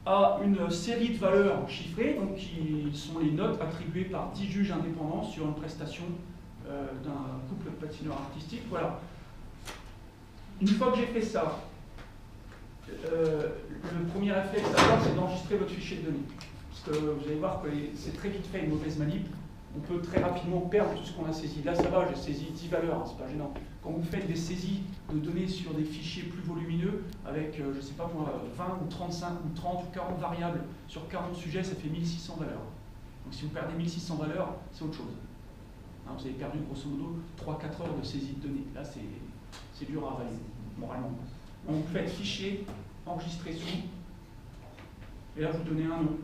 à une série de valeurs chiffrées, donc qui sont les notes attribuées par 10 juges indépendants sur une prestation d'un couple de patineurs artistiques. Voilà. Une fois que j'ai fait ça, le premier réflexe à avoir, c'est d'enregistrer votre fichier de données. Parce que vous allez voir que c'est très vite fait une mauvaise manip. On peut très rapidement perdre tout ce qu'on a saisi. Là, ça va, j'ai saisi 10 valeurs, hein, c'est pas gênant. Quand vous faites des saisies de données sur des fichiers plus volumineux, avec, je sais pas moi, 20 ou 35 ou 30 ou 40 variables sur 40 sujets, ça fait 1600 valeurs. Donc si vous perdez 1600 valeurs, c'est autre chose. Hein, vous avez perdu grosso modo 3-4 heures de saisie de données. Là, c'est dur à avaler, moralement. Donc vous faites fichier, enregistrer sous, et là vous donnez un nom.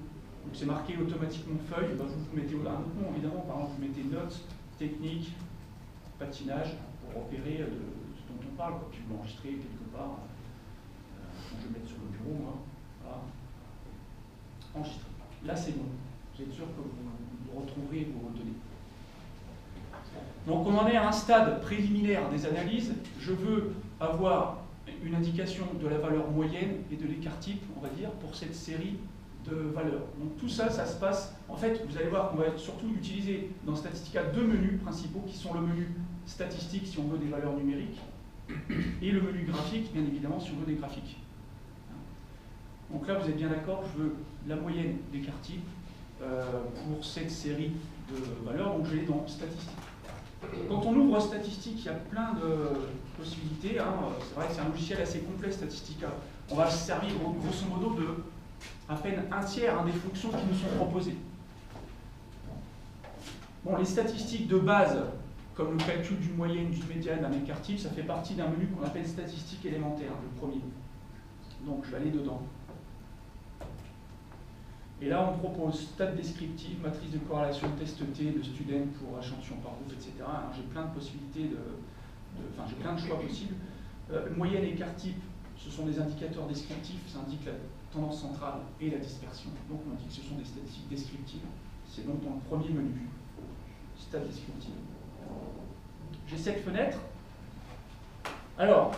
Donc c'est marqué automatiquement feuille, ben vous mettez un autre nom évidemment, par exemple vous mettez notes, technique, patinage, pour opérer de ce dont on parle, puis vous l'enregistrez quelque part. Je vais mettre sur le bureau, moi. Voilà. Enregistrer. Là c'est bon. Vous êtes sûr que vous retrouverez vos données. Donc on en est à un stade préliminaire des analyses. Je veux avoir une indication de la valeur moyenne et de l'écart type, on va dire, pour cette série de valeurs. Donc tout ça, ça se passe, en fait, vous allez voir qu'on va surtout utiliser dans Statistica deux menus principaux qui sont le menu statistique si on veut des valeurs numériques et le menu graphique, bien évidemment, si on veut des graphiques. Donc là, vous êtes bien d'accord, je veux la moyenne d'écart type pour cette série de valeurs, donc je l'ai dans Statistique. Quand on ouvre Statistique, il y a plein de possibilités. Hein. C'est vrai que c'est un logiciel assez complet, Statistica. On va se servir grosso modo de à peine un tiers des fonctions qui nous sont proposées. Bon, les statistiques de base, comme le calcul d'une moyenne, d'une médiane, d'un écart type, ça fait partie d'un menu qu'on appelle statistique élémentaire, le premier. Donc je vais aller dedans. Et là, on propose stat descriptive, matrice de corrélation, test T, de student pour échantillon par groupe, etc. Alors j'ai plein de possibilités, enfin j'ai plein de choix possibles. Moyenne et écart type, ce sont des indicateurs descriptifs, ça indique la tendance centrale et la dispersion. Donc on dit que ce sont des statistiques descriptives. C'est donc dans le premier menu, stat descriptive. J'ai cette fenêtre. Alors,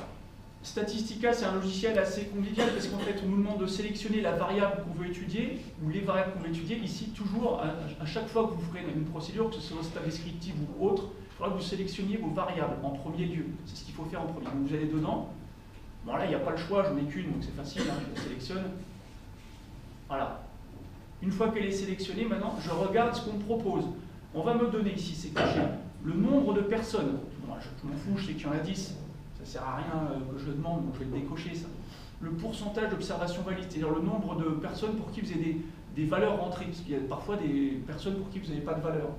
Statistica, c'est un logiciel assez convivial parce qu'en fait, on nous demande de sélectionner la variable qu'on veut étudier ou les variables qu'on veut étudier. Ici, toujours, à chaque fois que vous ferez une procédure, que ce soit stat descriptive ou autre, il faudra que vous sélectionniez vos variables en premier lieu. C'est ce qu'il faut faire en premier. Donc vous allez dedans. Bon, là, il n'y a pas le choix, j'en ai qu'une, donc c'est facile, hein, je la sélectionne. Voilà. Une fois qu'elle est sélectionnée, maintenant, je regarde ce qu'on me propose. On va me donner ici, c'est caché, le nombre de personnes. Bon, je m'en fous, je sais qu'il y en a 10. Ça ne sert à rien que je le demande, donc je vais le décocher, ça. Le pourcentage d'observation valide, c'est-à-dire le nombre de personnes pour qui vous avez des valeurs rentrées, parce qu'il y a parfois des personnes pour qui vous n'avez pas de valeur.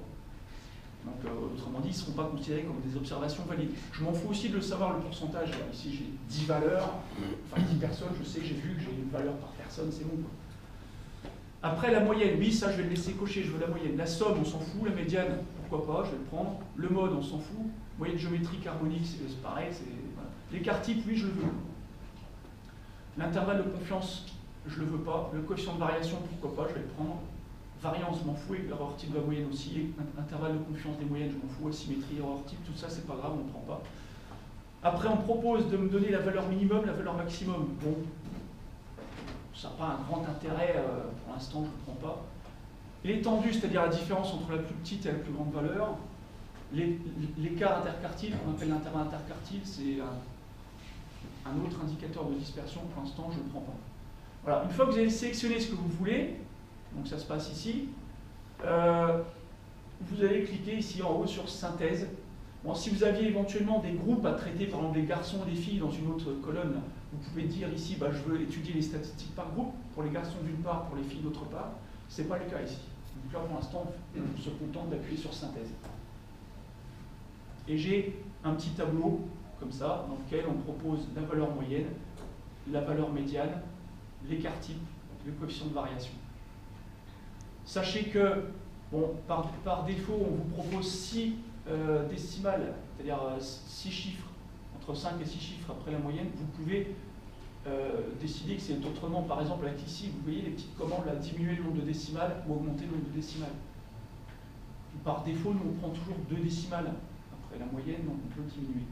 Donc, autrement dit, ils ne seront pas considérés comme des observations valides. Je m'en fous aussi de le savoir, le pourcentage. Ici, j'ai 10 valeurs, enfin 10 personnes, je sais que j'ai vu que j'ai une valeur par personne, c'est bon. Après, la moyenne, oui, ça, je vais le laisser cocher, je veux la moyenne. La somme, on s'en fout. La médiane, pourquoi pas, je vais le prendre. Le mode, on s'en fout. Moyenne géométrique harmonique, c'est pareil. Voilà. L'écart type, oui, je le veux. L'intervalle de confiance, je ne le veux pas. Le coefficient de variation, pourquoi pas, je vais le prendre. Variance, je m'en fous, et erreur type de la moyenne aussi. Et intervalle de confiance des moyennes, je m'en fous. Asymétrie, erreur type, tout ça, c'est pas grave, on ne prend pas. Après, on propose de me donner la valeur minimum, la valeur maximum. Bon, ça n'a pas un grand intérêt, pour l'instant, je ne le prends pas. L'étendue, c'est-à-dire la différence entre la plus petite et la plus grande valeur. L'écart interquartile, qu'on appelle l'intervalle interquartile, c'est un autre indicateur de dispersion. Pour l'instant, je ne le prends pas. Voilà. Une fois que vous avez sélectionné ce que vous voulez, donc ça se passe ici, vous allez cliquer ici en haut sur synthèse. Bon, si vous aviez éventuellement des groupes à traiter, par exemple des garçons et des filles dans une autre colonne, vous pouvez dire ici, bah, je veux étudier les statistiques par groupe, pour les garçons d'une part, pour les filles d'autre part. Ce n'est pas le cas ici. Donc là, pour l'instant, on se contente d'appuyer sur synthèse. Et j'ai un petit tableau, comme ça, dans lequel on propose la valeur moyenne, la valeur médiane, l'écart type, le coefficient de variation. Sachez que, bon, par défaut, on vous propose 6 décimales, c'est-à-dire 6 chiffres, entre 5 et 6 chiffres après la moyenne. Vous pouvez décider que c'est autrement. Par exemple, avec ici, vous voyez les petites commandes, là, diminuer le nombre de décimales ou augmenter le nombre de décimales. Par défaut, nous, on prend toujours 2 décimales après la moyenne, donc on peut diminuer.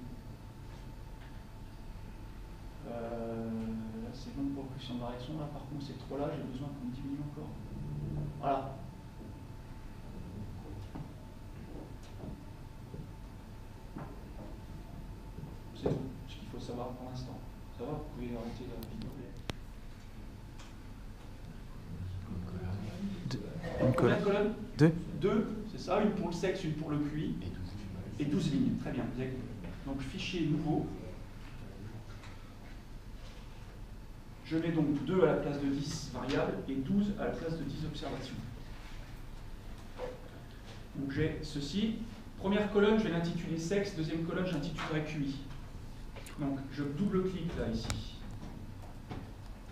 c'est bon pour le coefficient de variation. Là, par contre, ces trois-là, j'ai besoin qu'on me diminue encore. Voilà. C'est tout ce qu'il faut savoir pour l'instant. Ça va, vous pouvez arrêter la vidéo. Combien de colonnes? Deux, c'est ça, une pour le sexe, une pour le QI. Et 12 lignes, très bien. Donc fichier nouveau. Je mets donc 2 à la place de 10 variables et 12 à la place de 10 observations. Donc j'ai ceci. Première colonne, je vais l'intituler sexe. Deuxième colonne, j'intitulerai QI. Donc je double-clique là, ici.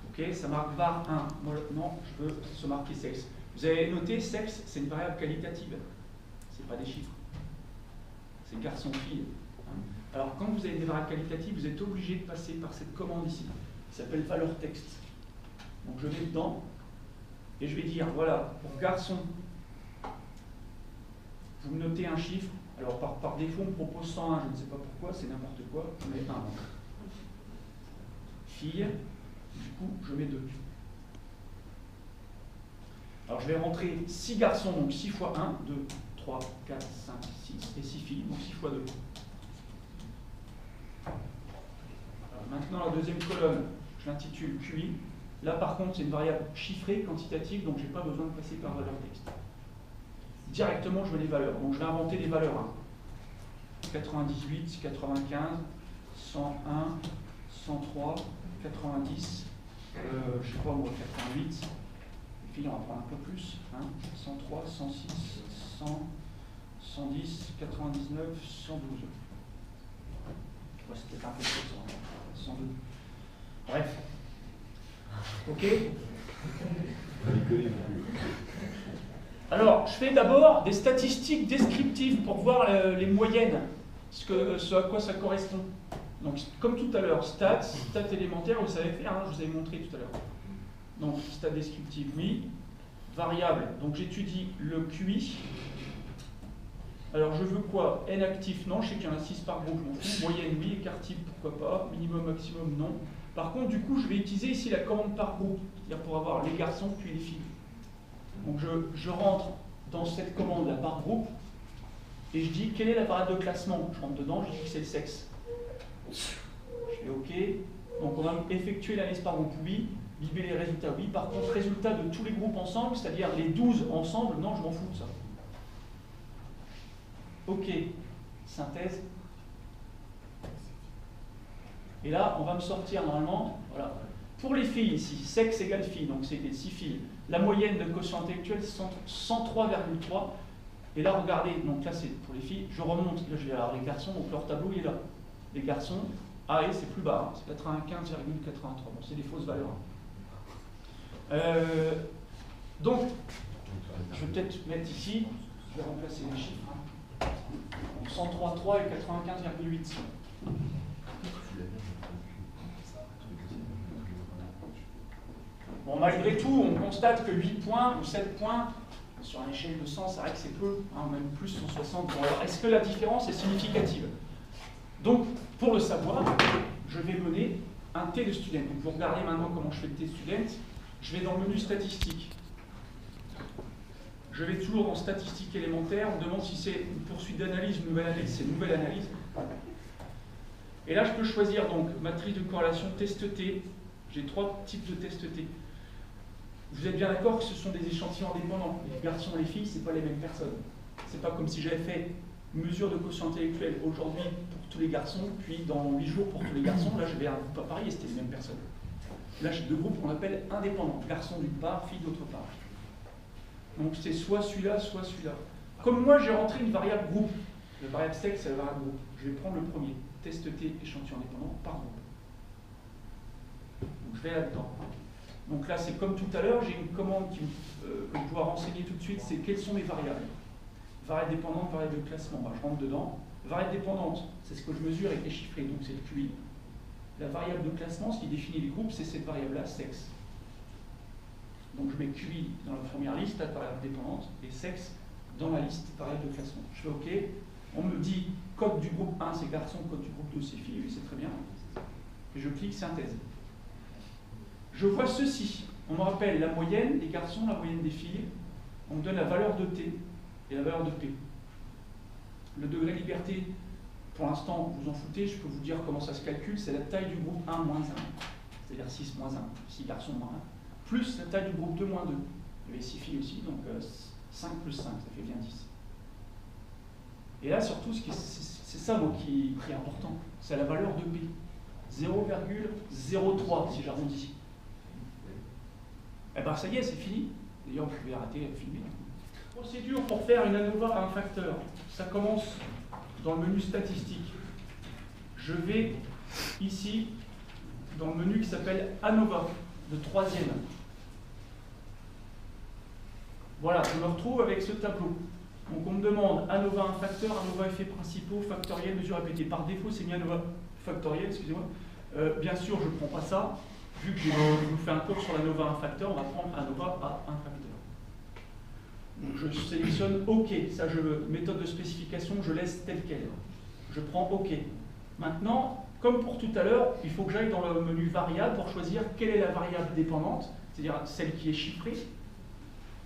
Ok, ça marque var 1. Moi, non, je veux se marquer sexe. Vous avez noté, sexe, c'est une variable qualitative. Ce n'est pas des chiffres. C'est garçon-fille. Alors, quand vous avez des variables qualitatives, vous êtes obligé de passer par cette commande ici, qui s'appelle valeur texte. Donc, je vais dedans, et je vais dire, voilà, pour garçon, vous me notez un chiffre. Alors, par défaut, on me propose 101, je ne sais pas pourquoi, c'est n'importe quoi, je mets 1. Fille, du coup, je mets 2. Alors, je vais rentrer 6 garçons, donc 6 fois 1, 2, 3, 4, 5, 6, et 6 filles, donc 6 fois 2. Alors, maintenant, la deuxième colonne, je l'intitule QI. Là, par contre, c'est une variable chiffrée, quantitative, donc je n'ai pas besoin de passer par valeur texte. Directement, je veux les valeurs. Donc, je vais inventer les valeurs. 98, 95, 101, 103, 90, je ne sais pas, moi, 88. Les filles, on va prendre un peu plus. 103, 106, 100, 110, 99, 112. Ouais, c'était un peu plus, 102. Bref. Ok. Alors, je fais d'abord des statistiques descriptives pour voir les moyennes, ce à quoi ça correspond. Donc, comme tout à l'heure, stats élémentaires, vous savez faire, je vous avais montré tout à l'heure. Donc, stats descriptives, oui. Variable, donc j'étudie le QI. Alors, je veux quoi? N actif, non. Je sais qu'il y en a 6 par groupe, je m'en fous. Moyenne, oui. Écart type, pourquoi pas. Minimum, maximum, non. Par contre, du coup, je vais utiliser ici la commande par groupe, c'est-à-dire pour avoir les garçons puis les filles. Donc, je rentre dans cette commande-là par groupe et je dis quelle est la variable de classement. Je rentre dedans, je dis que c'est le sexe. Je fais OK. Donc, on va effectuer la liste par groupe, oui. Biber les résultats, oui. Par contre, résultat de tous les groupes ensemble, c'est-à-dire les 12 ensemble, non, je m'en fous de ça. OK. Synthèse. Et là, on va me sortir normalement, voilà. Pour les filles ici, sexe égale fille, donc c'est les 6 filles. La moyenne de quotient intellectuel, c'est 103,3. Et là, regardez, donc là, c'est pour les filles. Je remonte, là, je vais avoir les garçons, donc leur tableau, il est là. Les garçons, et c'est plus bas, c'est 95,83. Bon, c'est des fausses valeurs. Donc, je vais peut-être mettre ici, je vais remplacer les chiffres. 103,3 et 95,8. Bon, malgré tout, on constate que 8 points ou 7 points, sur une échelle de 100, c'est vrai que c'est peu, même plus 160. Bon, alors, est-ce que la différence est significative? Donc, pour le savoir, je vais mener un T de student. Donc, vous regardez maintenant comment je fais le T student. Je vais dans le menu statistique. Je vais toujours en statistique élémentaire. On me demande si c'est une poursuite d'analyse, une nouvelle analyse. C'est une nouvelle analyse. Et là, je peux choisir donc matrice de corrélation test T. J'ai 3 types de test T. Vous êtes bien d'accord que ce sont des échantillons indépendants. Les garçons et les filles, ce n'est pas les mêmes personnes. Ce n'est pas comme si j'avais fait une mesure de quotient intellectuel aujourd'hui pour tous les garçons, puis dans 8 jours pour tous les garçons. Là, je vais un groupe à Paris et c'était les mêmes personnes. Là, j'ai 2 groupes qu'on appelle indépendants. Garçons d'une part, filles d'autre part. Donc, c'est soit celui-là, soit celui-là. Comme moi, j'ai rentré une variable groupe. La variable sexe, c'est la variable groupe. Je vais prendre le premier. Test T, échantillon indépendant, par groupe. Donc, je vais là-dedans. Donc là, c'est comme tout à l'heure, j'ai une commande que je dois renseigner tout de suite, c'est quelles sont mes variables. Variable dépendante, variable de classement. Je rentre dedans. Variable dépendante, c'est ce que je mesure et qui est chiffré, donc c'est le QI. La variable de classement, ce qui définit les groupes, c'est cette variable-là, sexe. Donc je mets QI dans la première liste, la variable dépendante, et sexe dans la liste, variable de classement. Je fais OK. On me dit code du groupe 1, c'est garçon, code du groupe 2, c'est fille, oui, c'est très bien. Et je clique synthèse. je vois ceci. On me rappelle la moyenne des garçons, la moyenne des filles. On me donne la valeur de T et la valeur de P. Le degré de liberté, pour l'instant, vous en foutez, je peux vous dire comment ça se calcule, c'est la taille du groupe 1 moins 1, c'est-à-dire 6 moins 1, 6 garçons moins 1, plus la taille du groupe 2 moins 2. Il y avait 6 filles aussi, donc 5 plus 5, ça fait bien 10. Et là, surtout, c'est ça moi, qui est important, c'est la valeur de P. 0,03 si j'arrondis. Eh bien, ça y est, c'est fini. D'ailleurs, vous pouvez arrêter de filmer. Procédure pour faire une ANOVA à un facteur. Ça commence dans le menu statistique. Je vais ici dans le menu qui s'appelle ANOVA, le troisième. Voilà, je me retrouve avec ce tableau. Donc on me demande ANOVA un facteur, ANOVA effets principaux, factoriel, mesure répétée. Par défaut, c'est mis ANOVA factoriel, excusez-moi. Bien sûr, je ne prends pas ça. Vu que je vous fais un cours sur l'ANOVA un facteur, on va prendre ANOVA à un facteur. Donc je sélectionne OK, ça je veux. Méthode de spécification, je laisse telle quelle. Je prends OK. Maintenant, comme pour tout à l'heure, il faut que j'aille dans le menu variable pour choisir quelle est la variable dépendante, c'est-à-dire celle qui est chiffrée.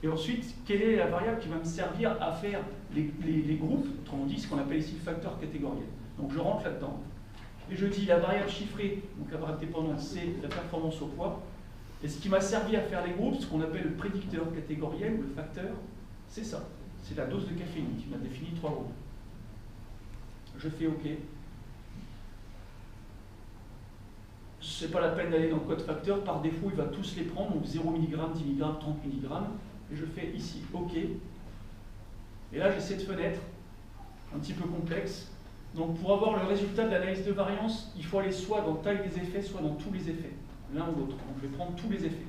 Et ensuite, quelle est la variable qui va me servir à faire les groupes, autrement dit, ce qu'on appelle ici le facteur catégoriel. Donc je rentre là-dedans. Et je dis la variable chiffrée, donc la variable dépendante, c'est la performance au poids. Et ce qui m'a servi à faire les groupes, ce qu'on appelle le prédicteur catégoriel ou le facteur, c'est ça. C'est la dose de caféine qui m'a défini 3 groupes. Je fais OK. Ce n'est pas la peine d'aller dans le code facteur. Par défaut, il va tous les prendre. Donc 0 mg, 10 mg, 30 mg. Et je fais ici OK. Et là, j'ai cette fenêtre un petit peu complexe. Donc pour avoir le résultat de l'analyse de variance, il faut aller soit dans taille des effets, soit dans tous les effets, l'un ou l'autre. Donc je vais prendre tous les effets.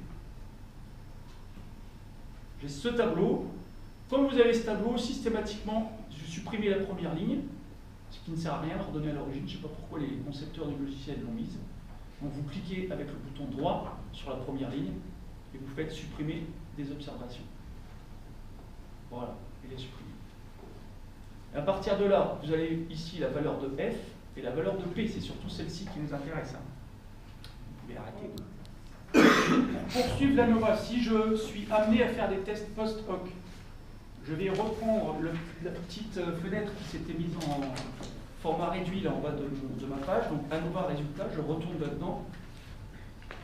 J'ai ce tableau. Comme vous avez ce tableau, systématiquement, je supprime la première ligne, ce qui ne sert à rien de redonner à l'origine. Je ne sais pas pourquoi les concepteurs du logiciel l'ont mise. Donc vous cliquez avec le bouton droit sur la première ligne et vous faites supprimer des observations. Voilà, il est supprimé. À partir de là, vous avez ici la valeur de F et la valeur de P. C'est surtout celle-ci qui nous intéresse. Vous pouvez arrêter. Pour poursuivre l'ANOVA, si je suis amené à faire des tests post-hoc, je vais reprendre la petite fenêtre qui s'était mise en format réduit là en bas de ma page. Donc ANOVA résultat, je retourne là-dedans.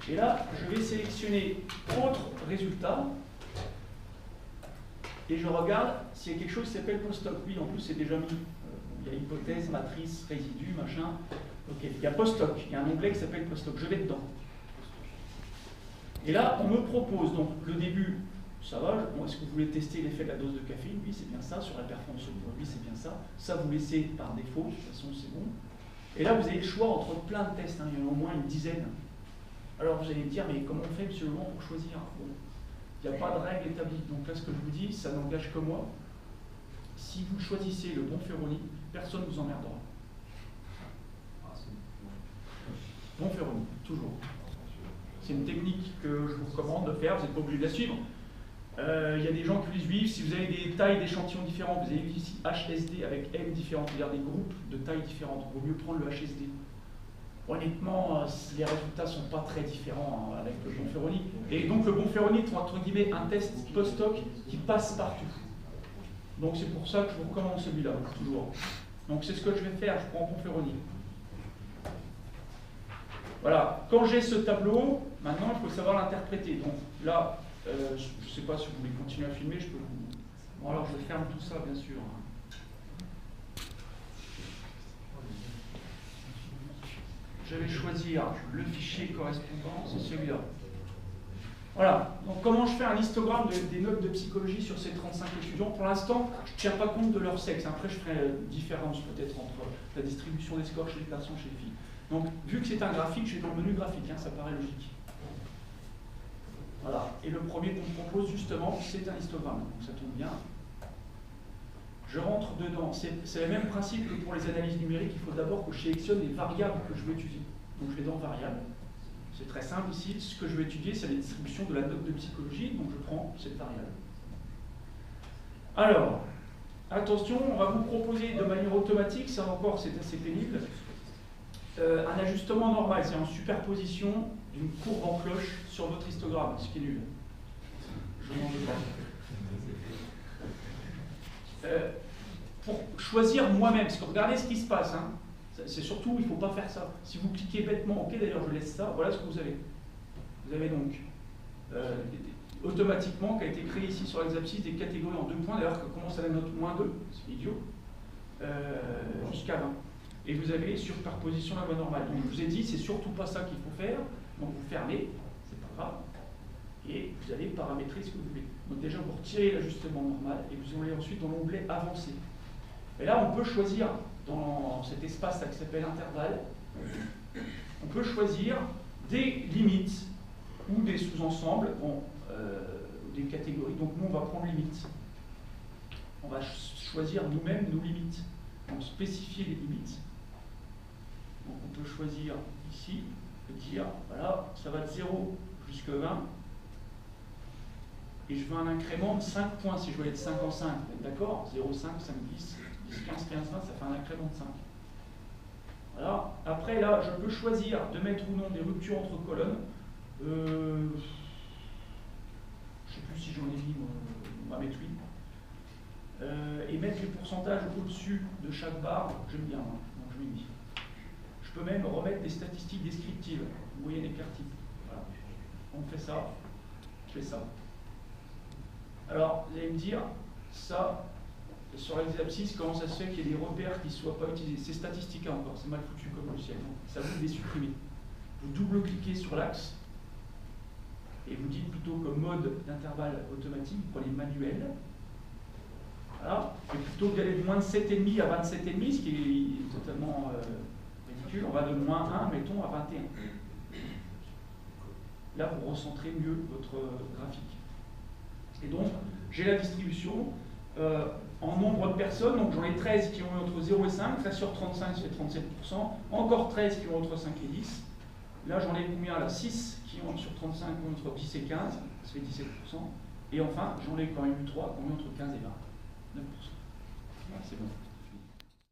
Et là, je vais sélectionner autres résultats. Et je regarde s'il y a quelque chose qui s'appelle post-hoc. Oui, en plus, c'est déjà mis. Il y a hypothèse, matrice, résidu, machin. Ok, il y a post-hoc. Il y a un onglet qui s'appelle post-hoc. Je vais dedans. Et là, on me propose, donc le début, ça va. Bon, est-ce que vous voulez tester l'effet de la dose de caféine? Oui, c'est bien ça. Sur la performance au poids, oui, c'est bien ça. Ça, vous laissez par défaut. De toute façon, c'est bon. Et là, vous avez le choix entre plein de tests. Il y en a au moins une dizaine. Alors, vous allez me dire, mais comment on fait, monsieur Leblanc, pour choisir? Bon. Il n'y a pas de règle établie. Donc là, ce que je vous dis, ça n'engage que moi. Si vous choisissez le bon Ferroni, personne ne vous emmerdera. Bon Ferroni, toujours. C'est une technique que je vous recommande de faire, vous n'êtes pas obligé de la suivre. Il y a des gens qui les suivent. Si vous avez des tailles d'échantillons différentes, vous avez ici HSD avec M différentes, c'est-à-dire des groupes de tailles différentes. Il vaut mieux prendre le HSD. Honnêtement, les résultats ne sont pas très différents avec le bon Ferroni. Et donc le bon Ferroni est entre guillemets un test post-hoc qui passe partout. Donc c'est pour ça que je vous recommande celui-là, toujours. Donc c'est ce que je vais faire, je prends bon Ferroni. Voilà, quand j'ai ce tableau, maintenant il faut savoir l'interpréter. Donc là, je ne sais pas si vous voulez continuer à filmer, je peux vous... Bon alors je ferme tout ça bien sûr. Je vais choisir le fichier correspondant, c'est celui-là. Voilà, donc comment je fais un histogramme des notes de psychologie sur ces 35 étudiants? Pour l'instant, je ne tiens pas compte de leur sexe. Après, je ferai une différence peut-être entre la distribution des scores chez les garçons et chez les filles. Donc, vu que c'est un graphique, je vais dans le menu graphique, hein, ça paraît logique. Voilà, et le premier qu'on me propose justement, c'est un histogramme, donc ça tombe bien. Je rentre dedans. C'est le même principe que pour les analyses numériques. Il faut d'abord que je sélectionne les variables que je veux étudier. Donc je vais dans variables. C'est très simple ici. Ce que je veux étudier, c'est la distribution de la note de psychologie. Donc je prends cette variable. Alors, attention, on va vous proposer de manière automatique, ça encore c'est assez pénible, un ajustement normal. C'est en superposition d'une courbe en cloche sur votre histogramme, ce qui est nul. Je n'en veux pas. Pour choisir moi-même, parce que regardez ce qui se passe, hein. C'est surtout, il ne faut pas faire ça. Si vous cliquez bêtement, ok, d'ailleurs je laisse ça, voilà ce que vous avez. Vous avez donc automatiquement, qui a été créé ici sur l'exercice, des catégories en 2 points, d'ailleurs que commence à la note -2, c'est idiot, jusqu'à 20. Et vous avez superposition la voie normale. Donc je vous ai dit, c'est surtout pas ça qu'il faut faire, donc vous fermez, c'est pas grave, et vous allez paramétrer ce que vous voulez. Donc déjà vous retirez l'ajustement normal, et vous allez ensuite dans l'onglet Avancer. Et là on peut choisir, dans cet espace qui s'appelle intervalle, on peut choisir des limites ou des sous-ensembles, des catégories. Donc nous on va prendre limite. On va choisir nous-mêmes nos limites. Donc spécifier les limites. Donc on peut choisir ici, dire voilà, ça va de 0 jusqu'à 20. Et je veux un incrément de 5 points si je veux aller de 5 en 5. D'accord? 0, 5, 5, 10, 10, 15, 15, 20, ça fait un incrément de 5. Voilà. Après, là, je peux choisir de mettre ou non des ruptures entre colonnes. Je ne sais plus si j'en ai mis, on va mettre oui. Et mettre les pourcentages au-dessus de chaque barre, j'aime bien, moi, donc je l'ai mis. Je peux même remettre des statistiques descriptives, moyenne et quart type. Voilà. On fait ça, je fais ça. Alors, vous allez me dire, ça, sur l'exercice, comment ça se fait qu'il y ait des repères qui ne soient pas utilisés? C'est statistique encore, c'est mal foutu comme logiciel. Ça vous les supprimer. Vous double-cliquez sur l'axe et vous dites plutôt comme mode d'intervalle automatique, vous prenez manuel. Voilà. Et plutôt d'aller de moins de 7,5 à 27,5, ce qui est totalement ridicule, on va de -1, mettons, à 21. Là, vous recentrez mieux votre graphique. Et donc, j'ai la distribution en nombre de personnes, donc j'en ai 13 qui ont eu entre 0 et 5, 13 sur 35, ça fait 37%, encore 13 qui ont entre 5 et 10. Là, j'en ai combien là? 6 qui ont sur 35 qui ont entre 10 et 15, ça fait 17%. Et enfin, j'en ai quand même eu 3 qui ont eu entre 15 et 20, 9%. Voilà, c'est bon.